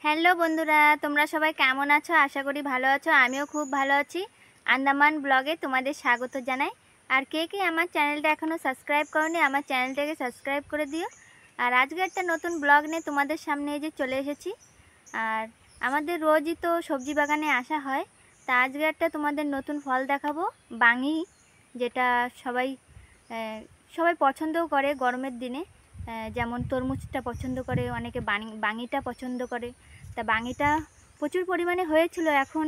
Hello বন্ধুরা, তোমরা সবাই কেমন আছো? আশা করি ভালো আছো। আমিও খুব ভালো আছি। আন্দামান ব্লগে তোমাদের স্বাগত জানাই। আর কে কে আমার চ্যানেলটা এখনও সাবস্ক্রাইব করোনি, আমার চ্যানেলটাকে সাবস্ক্রাইব করে দিও। আর আজকে একটা নতুন ব্লগ নিয়ে তোমাদের সামনে এই যে চলে এসেছি। আর আমাদের রোজই তো সবজি বাগানে আসা হয়, তা আজকে একটা তোমাদের নতুন ফল দেখাবো, বাঙি, যেটা সবাই সবাই পছন্দও করে গরমের দিনে। যেমন তরমুজটা পছন্দ করে, অনেকে বাঙিটা পছন্দ করে। তা বাঙিটা প্রচুর পরিমাণে হয়েছিল, এখন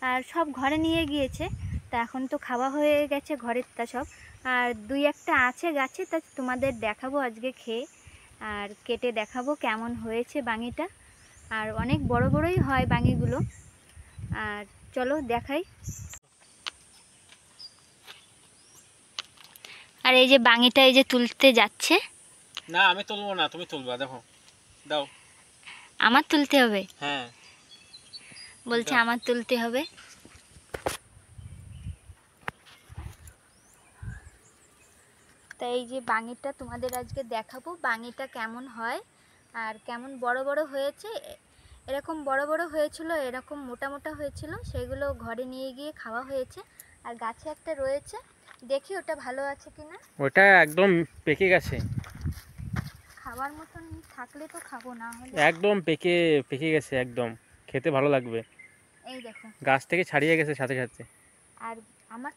আর সব ঘরে নিয়ে গিয়েছে। তা এখন তো খাওয়া হয়ে গেছে ঘরের, তা সব আর দুই একটা আছে গাছে, তা তোমাদের দেখাবো আজকে খেয়ে, আর কেটে দেখাবো কেমন হয়েছে বাঙিটা। আর অনেক বড় বড়ই হয় বাঙিগুলো। আর চলো দেখাই। আর এই যে বাঙিটা এই যে তুলতে যাচ্ছে। না আমি তুলবো না, তুমি তুলবা। দেখো, দাও। আমার তুলতে হবে? হ্যাঁ, বলছে দাও। আমার তুলতে হবে। তাই এই যে বাঙিটা তোমাদের আজকে দেখাবো, বাঙিটা কেমন হয় আর কেমন বড় বড় হয়েছে। এরকম বড় বড় হয়েছিল, এরকম মোটা মোটা হয়েছিল, সেগুলো ঘরে নিয়ে গিয়ে খাওয়া হয়েছে। আর গাছে একটা রয়েছে, দেখি ওটা ভালো আছে কিনা। ওটা একদম পেকে গেছে, খাওয়ার মতন থাকলে তো খাবো, না হলে একদম পেকে পেকে গেছে, একদম খেতে ভালো লাগবে। এই দেখো। গাছ থেকে ছাড়িয়ে গেছে সাথে সাথে। আর আমার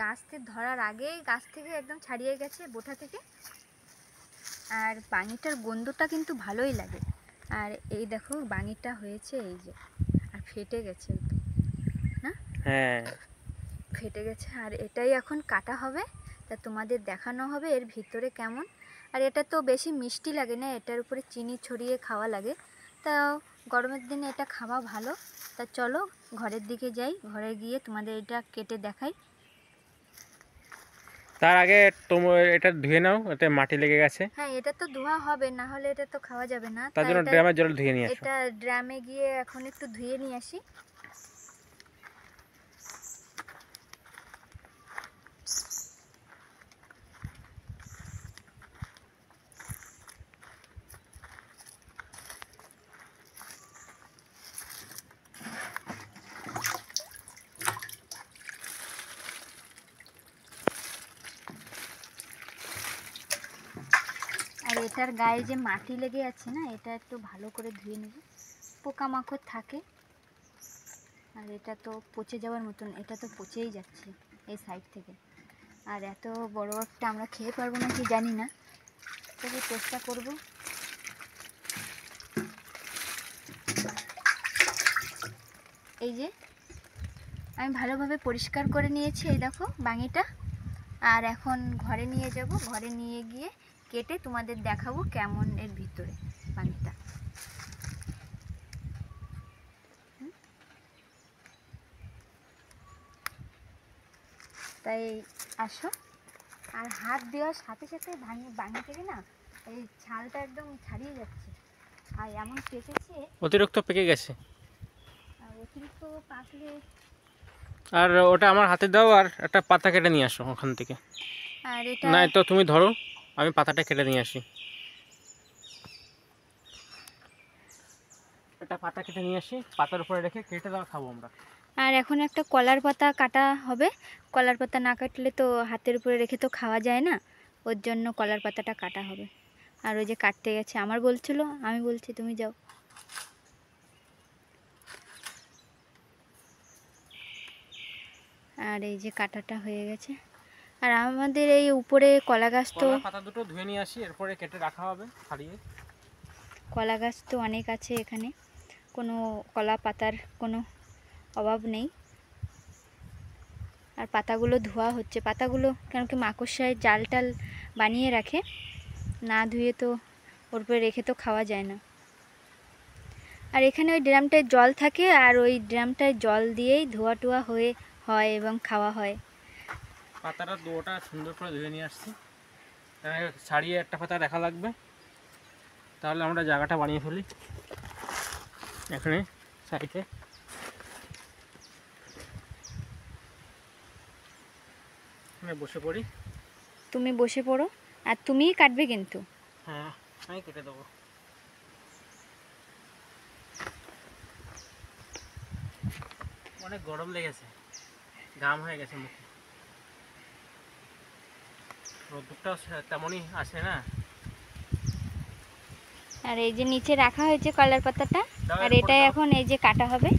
গাছ থেকে ধরার আগেই গাছ থেকে একদম ছাড়িয়ে গেছে বোটা থেকে। আর বাঙিটার গন্ধটা কিন্তু ভালোই লাগে। আর এই দেখো বাঙিটা হয়েছে এই যে, আর ফেটে গেছে না? হ্যাঁ, ফেটে গেছে। আর এটাই এখন কাটা হবে, তা তোমাদের দেখানো হবে এর ভিতরে কেমন। আর এটা তো বেশি মিষ্টি লাগে না, এটার উপরে চিনি ছড়িয়ে খাওয়া লাগে। তা গরমের দিনে এটা খাওয়া ভালো। তা চলো ঘরের দিকে যাই, ঘরে গিয়ে তোমাদের এটা কেটে দেখাই। তার আগে তোমার এটা ধুয়ে নাও, এতে মাটি লেগে গেছে। হ্যাঁ, এটা তো ধোয়া হবে, না হলে এটা তো খাওয়া যাবে না। তার তাই জন্য এটা ড্রামের জল ধুয়ে নিয়ে আসো। এটা ড্রামে গিয়ে এখন একটু ধুয়ে নিয়ে আসি। আর এটার গায়ে যে মাটি লেগে আছে না, এটা একটু ভালো করে ধুয়ে নেব, পোকামাকড় থাকে। আর এটা তো পচে যাওয়ার মতন, এটা তো পচেই যাচ্ছে এই সাইড থেকে। আর এত বড় একটা আমরা খেয়ে পারবো না কি জানি না, তবে চেষ্টা করব। এই যে আমি ভালোভাবে পরিষ্কার করে নিয়েছি, এই দেখো বাঙিটা। আর এখন ঘরে নিয়ে যাব, ঘরে নিয়ে গিয়ে কেটে তোমাদের দেখাবো কেমন এর ভিতরে বাঙিটা। তাই আসো। আর হাত দেওয়ার সাথে সাথে বাঙি থেকে না এই ছালটা একদম ছাড়িয়ে যাচ্ছে। আর এমন পেকেছে, অতিরিক্ত পেকে গেছে। অতিরিক্ত পাকলে। আর ওটা আমার হাতে দাও, আর একটা পাতা কেটে নিয়ে আসো ওখান থেকে। আর এটা না, তো তুমি ধরো, আমি পাতাটা কেটে নিয়ে আসি। একটা পাতা কেটে নিয়ে আসি, পাতার উপরে রেখে কেটে দাও, খাবো আমরা। আর এখন একটা কলার পাতা কাটা হবে। কলার পাতা না কাটলে তো হাতের উপরে রেখে তো খাওয়া যায় না, ওর জন্য কলার পাতাটা কাটা হবে। আর ওই যে কাটতে গেছে, আমার বলছিল, আমি বলছি তুমি যাও। আর এই যে কাটাটা হয়ে গেছে। আর আমাদের এই উপরে কলা গাছ তো, পাতা দুটো ধুয়ে নিয়ে আসি, এরপরে কেটে রাখা হবে ছাড়িয়ে। কলা গাছ তো অনেক আছে এখানে, কোনো কলা পাতার কোনো অভাব নেই। আর পাতাগুলো ধোয়া হচ্ছে, পাতাগুলো কেন কি মাকড়সায় জাল টাল বানিয়ে রাখে, না ধুয়ে তো ওর উপরে রেখে তো খাওয়া যায় না। আর এখানে ওই ড্রামটায় জল থাকে, আর ওই ড্রামটায় জল দিয়েই ধোয়া টোয়া হয় এবং খাওয়া হয়। পাতাটা দুটোটা সুন্দর করে ধুয়ে নিয়ে আসছি, ছাড়িয়ে একটা পাতা দেখা লাগবে। তাহলে আমরা জায়গাটা বানিয়ে ফেলি এখানে সাইডে। বসে পড়ি। তুমি বসে পড়ো, আর তুমিই কাটবে কিন্তু। হ্যাঁ, আমি কেটে দেবো। অনেক গরম লেগেছে, ঘাম হয়ে গেছে মুখে, রোদটাও তেমনই আসে না। আর এই যে নিচে রাখা হয়েছে কলার পাতাটা, দাও আর এর উপরে এটাই দাও। এখন এই যে কাটা হবে।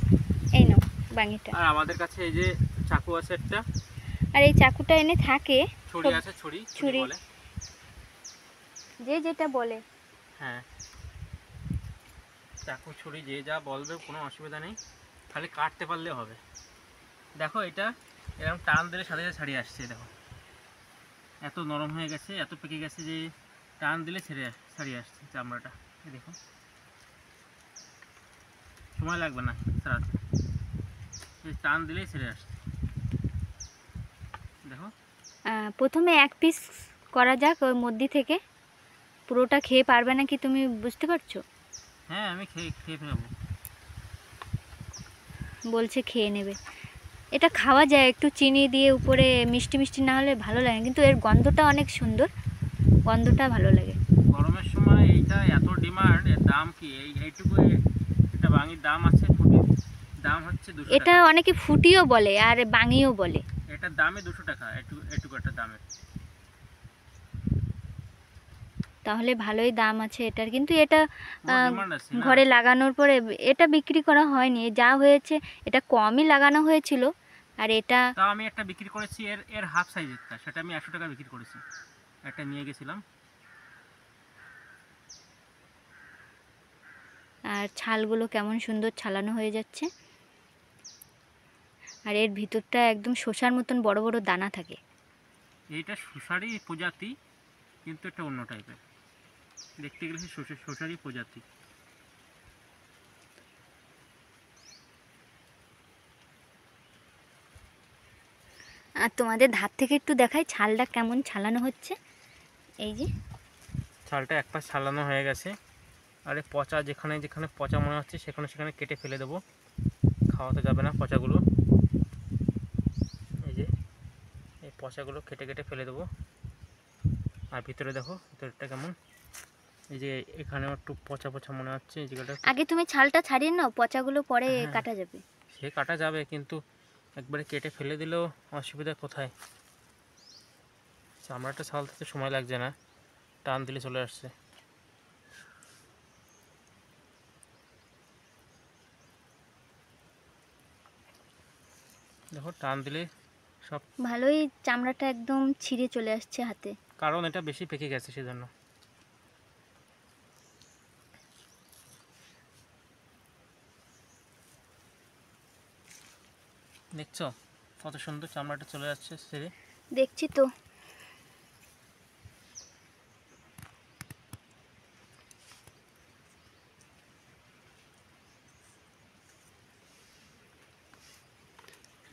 এই নাও বাঙিটা। আর আমাদের কাছে এই যে চাকু আছে একটা, আর এই চাকুটা এনে থাকে ছুরি আছে, ছুরি ছুরি বলে, যে যেটা বলে। হ্যাঁ চাকু ছুরি যে যা বলবে কোনো অসুবিধা নেই, খালি কাটতে পারলে হবে। দেখো এটা এরকম টান দিলে সাথে সাথে ছাড়িয়ে আসছে, দেখো এত নরম হয়ে গেছে, এত পেকে গেছে যে টান দিলে ছাড়িয়ে আসছে চামড়াটা। এই দেখো সময় লাগবে না ছাড়াতে, এই টান দিলেই ছেড়ে আসছে। দেখো প্রথমে এক পিস করা যাক ওর মধ্যে থেকে, পুরোটা খেয়ে পারবে নাকি তুমি বুঝতে পারছো? হ্যাঁ আমি খেয়ে ফেলবো। বলছে খেয়ে নেবে। এটা খাওয়া যায় একটু চিনি দিয়ে, উপরে মিষ্টি মিষ্টি না হলে ভালো লাগে, কিন্তু এর গন্ধটা অনেক সুন্দর, গন্ধটা ভালো লাগে। গরমের সময় এইটা এত ডিমান্ড, এর দাম কি এইটুকু এটা বাঙির দাম আছে, ফুটির দাম হচ্ছে 200 এটা টাকা। অনেকে ফুটিও বলে আর বাঙিও বলে। এটার দামই 200 টাকা, এটুকু একটা দামের। তাহলে ভালোই দাম আছে এটার, কিন্তু এটা ডিমান্ড আছে না। ঘরে লাগানোর পরে এটা বিক্রি করা হয়নি, যা হয়েছে এটা কমই লাগানো হয়েছিল। আর এটা তাও আমি একটা বিক্রি করেছি, এর হাফ সাইজেরটা, সেটা আমি 100 টাকা বিক্রি করেছি, একটা নিয়ে গেছিলাম। আর ছালগুলো কেমন সুন্দর ছালানো হয়ে যাচ্ছে, আর এর ভিতরটা একদম শসার মতন বড় বড় দানা থাকে। এইটা শসারই প্রজাতি, কিন্তু এটা অন্য টাইপের, দেখতে গেলে শসারই প্রজাতি। আর তোমাদের ধার থেকে একটু দেখাই ছালটা কেমন ছালানো হচ্ছে। এই যে ছালটা এক পাশ ছালানো হয়ে গেছে, আরে পচা যেখানে যেখানে পচা মনে হচ্ছে সেখানে কেটে ফেলে দেবো, খাওয়াতে যাবে না পচাগুলো। এই যে এই পচাগুলো কেটে ফেলে দেবো। আর ভিতরে দেখো ভিতরটা কেমন, এই যে এখানেও একটু পচা পচা মনে হচ্ছে এই জায়গাটা। আগে তুমি ছালটা ছাড়িয়ে নাও, পচাগুলো পরে হ্যাঁ, কাটা যাবে। সে কাটা যাবে, কিন্তু একবারে কেটে ফেলে দিলেও অসুবিধা কোথায়, চামড়াটা ছালতে সময় লাগছে না, টান দিলে চলে আসছে। দেখো টান দিলে সব, ভালোই চামড়াটা একদম ছিঁড়ে চলে আসছে হাতে। কারণ এটা বেশি পেকে গেছে সেজন্য। দেখছো কত সুন্দর চামড়াটা চলে যাচ্ছে ছেড়ে। দেখছি তো।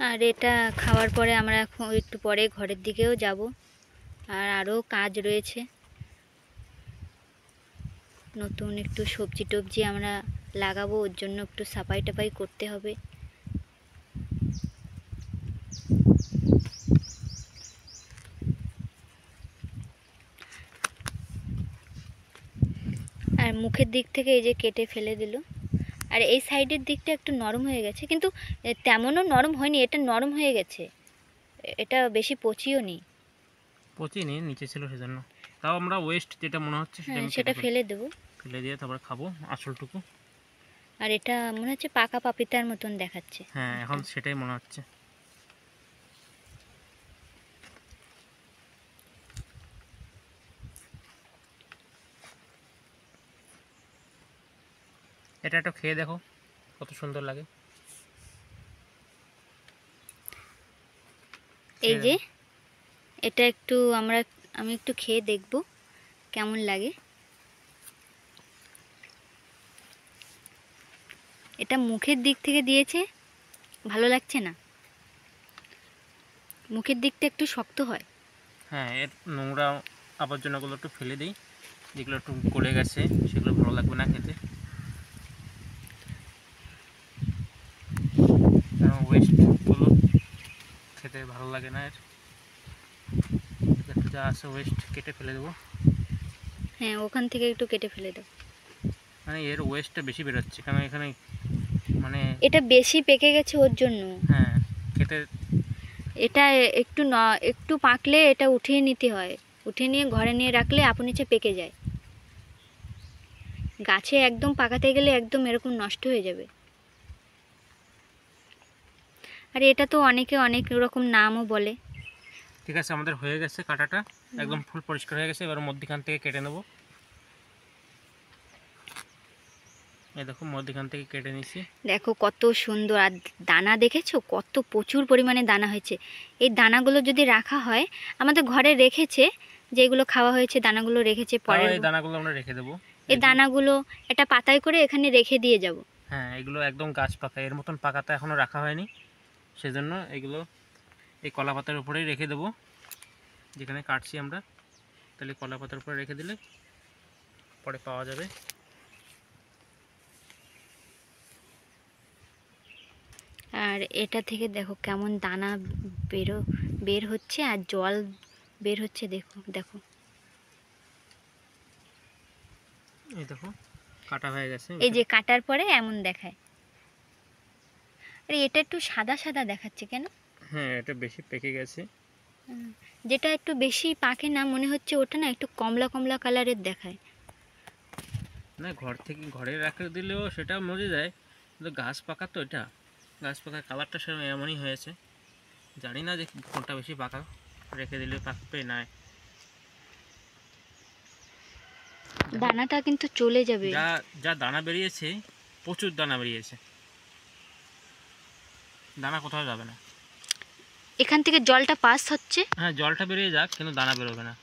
আর এটা খাওয়ার পরে আমরা এখন একটু পরে ঘরের দিকেও যাব, আর আরও কাজ রয়েছে, নতুন একটু সবজি টবজি আমরা লাগাবো, ওর জন্য একটু সাফাই টাফাই করতে হবে। আর মুখের দিক থেকে এই যে কেটে ফেলে দিল, আর এই সাইডের দিকটা একটু নরম হয়ে গেছে, কিন্তু তেমনও নরম হয়নি, এটা নরম হয়ে গেছে, এটা বেশি পচিও নেই। পচিনি, নিচে ছিল সেজন্য। তাও আমরা ওয়েস্ট যেটা মনে হচ্ছে সেটা আমি সেটা ফেলে দেবো। ফেলে দিয়ে তারপরে খাবো আসলটুকু। আর এটা মনে হচ্ছে পাকা পাপিতার মতন দেখাচ্ছে। হ্যাঁ এখন সেটাই মনে হচ্ছে। এটা একটু খেয়ে দেখো কত সুন্দর লাগে। এই যে এটা একটু আমি একটু খেয়ে দেখব কেমন লাগে। এটা মুখের দিক থেকে দিয়েছে, ভালো লাগছে না, মুখের দিকটা একটু শক্ত হয়। হ্যাঁ এর নোংরা আবর্জনাগুলো একটু ফেলে দিই, যেগুলো একটু গলে গেছে সেগুলো ভালো লাগবে না খেতে, ওয়েস্টগুলো খেতে ভালো লাগে না। এর যা আছে ওয়েস্ট কেটে ফেলে দেবো। হ্যাঁ ওখান থেকে একটু কেটে ফেলে দাও। মানে এর ওয়েস্টটা বেশি বেরোচ্ছে, কারণ এখানে মানে এটা বেশি পেকে গেছে ওর জন্য। হ্যাঁ, খেতে এটা একটু পাকলে এটা উঠিয়ে নিতে হয়, উঠিয়ে নিয়ে ঘরে নিয়ে রাখলে আপন ইচ্ছে পেকে যায়। গাছে একদম পাকাতে গেলে একদম এরকম নষ্ট হয়ে যাবে। আর এটা তো অনেকে অনেক রকম নামও বলে। ঠিক আছে, আমাদের হয়ে গেছে কাটাটা, একদম ফুল পরিষ্কার হয়ে গেছে। এবার মধ্যখান থেকে কেটে নেব। এই দেখো মধ্যখান থেকে কেটে নিছি। দেখো কত সুন্দর, আর দানা দেখেছো কত প্রচুর পরিমাণে দানা হয়েছে। এই দানাগুলো যদি রাখা হয়, আমাদের ঘরে রেখেছে, যেগুলো খাওয়া হয়েছে দানাগুলো রেখেছে, পরে এই দানাগুলো আমরা রেখে দেবো। এই দানাগুলো একটা পাতায় করে এখানে রেখে দিয়ে যাব। হ্যাঁ, এগুলো একদম গাছ পাকা, এর মতন পাকাটা এখনো রাখা হয়নি, সেজন্য এগুলো এই কলা পাতার উপরেই রেখে দেবো, যেখানে কাটছি আমরা। তাহলে কলা পাতার উপরে রেখে দিলে পরে পাওয়া যাবে। আর এটা থেকে দেখো কেমন দানা বের হচ্ছে আর জল বের হচ্ছে, দেখো দেখো। এই দেখো কাটা হয়ে গেছে। এই যে কাটার পরে এমন দেখায়। আরে এটা একটু সাদা সাদা দেখাচ্ছে কেন? হ্যাঁ, এটা বেশি পেকে গেছে। যেটা একটু বেশি পাকে না মনে হচ্ছে ওটা না একটু কমলা কমলা কালারের দেখায়। না, ঘরে রাখে দিলেও সেটা মরে যায়, কিন্তু গাছ পাকা তো, এটা গাছ পাকার কালারটা সেরকম এমনই হয়েছে। জানি না যে কোনটা বেশি পাকা, রেখে দিলে পাকবে না। দানাটা কিন্তু চলে যাবে। যা দানা বেরিয়েছে, প্রচুর দানা বেরিয়েছে, দানা কোথাও যাবে না। এখান থেকে জলটা পাস হচ্ছে। হ্যাঁ, জলটা বেরিয়ে যাক, কিন্তু দানা বেরোবে না।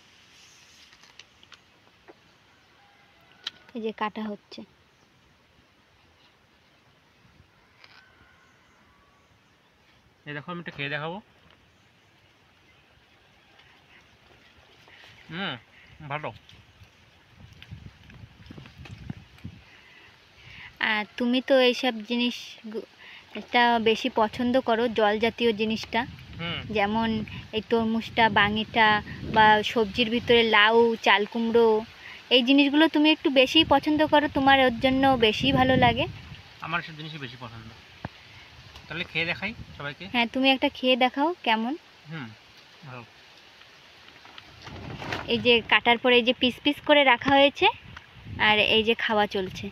এই যে কাটা হচ্ছে। এই দেখো, আমি এটা খেয়ে দেখাবো। ভালো। আর তুমি তো এইসব জিনিস এটা বেশি পছন্দ করো, জল জাতীয় জিনিসটা, যেমন এই তরমুজটা, বাঙিটা, বা সবজির ভিতরে লাউ, চাল কুমড়ো, এই জিনিসগুলো তুমি একটু বেশি পছন্দ করো, তোমার ওর জন্য বেশি ভালো লাগে। আমার সব জিনিসই বেশি পছন্দ। তাহলে খেয়ে দেখাই সবাইকে। হ্যাঁ, তুমি একটা খেয়ে দেখাও কেমন। ভালো। এই যে কাটার পরে এই যে পিস পিস করে রাখা হয়েছে, আর এই যে খাওয়া চলছে।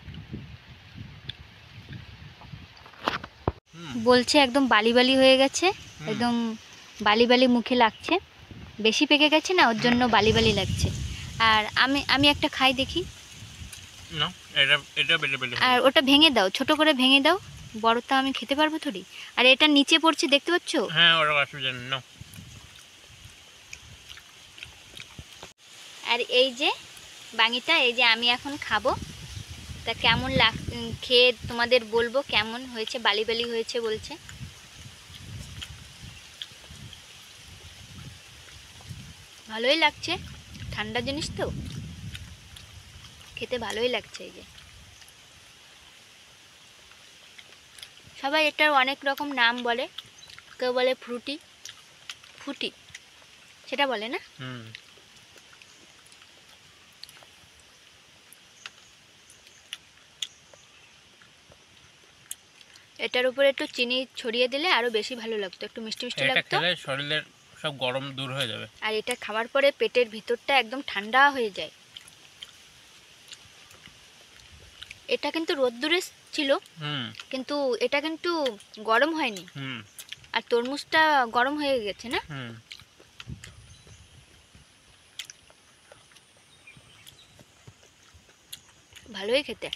বলছে একদম বালি বালি হয়ে গেছে, একদম বালি বালি মুখে লাগছে, বেশি পেকে গেছে না ওর জন্য বালি বালি লাগছে। আর আমি একটা খাই দেখি। না, এটা বেলে বেলে। আর ওটা ভেঙে দাও, ছোট করে ভেঙে দাও, বড়টা আমি খেতে পারবো থোড়ি। আর এটা নিচে পড়ছে দেখতে পাচ্ছ? হ্যাঁ, ওরা অসুবিধা নেই। না, আর এই যে বাঙিটা, এই যে আমি এখন খাবো, তা কেমন খেয়ে তোমাদের বলবো কেমন হয়েছে। বালি বালি হয়েছে বলছে। ভালোই লাগছে, ঠান্ডা জিনিস তো, খেতে ভালোই লাগছে। এই যে সবাই এটার অনেক রকম নাম বলে, কেউ বলে ফুটি সেটা বলে না। এটার উপরে একটু চিনি ছড়িয়ে দিলে আরো বেশি ভালো লাগতো, একটু মিষ্টি মিষ্টি লাগতো। এটা খেলে শরীরের সব গরম দূর হয়ে যাবে। আর এটা খাওয়ার পরে পেটের ভিতরটা একদম ঠান্ডা হয়ে যায়। এটা কিন্তু রোদ্দুরে ছিল, কিন্তু এটা কিন্তু গরম হয়নি। আর তরমুজটা গরম হয়ে গেছে না। ভালোই খেতে।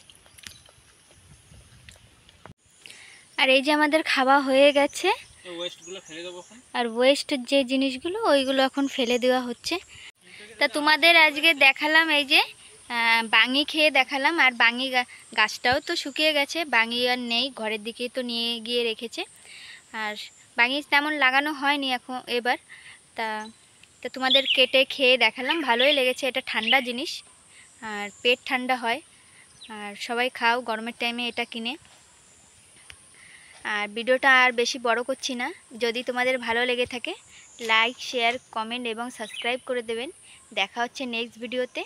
আর এই যে আমাদের খাওয়া হয়ে গেছে, আর ওয়েস্ট যে জিনিসগুলো ওইগুলো এখন ফেলে দেওয়া হচ্ছে। তা তোমাদের আজকে দেখালাম এই যে বাঙি খেয়ে দেখালাম। আর বাঙি গাছটাও তো শুকিয়ে গেছে, বাঙি আর নেই, ঘরের দিকেই তো নিয়ে গিয়ে রেখেছে। আর বাঙি তেমন লাগানো হয়নি এখন এবার। তা তোমাদের কেটে খেয়ে দেখালাম, ভালোই লেগেছে। এটা ঠান্ডা জিনিস, আর পেট ঠান্ডা হয়। আর সবাই খাও গরমের টাইমে এটা কিনে। আর ভিডিওটা আর বেশি বড় করছি না, যদি তোমাদের ভালো লেগে থাকে লাইক, শেয়ার, কমেন্ট এবং সাবস্ক্রাইব করে দেবেন। দেখা হচ্ছে নেক্সট ভিডিওতে।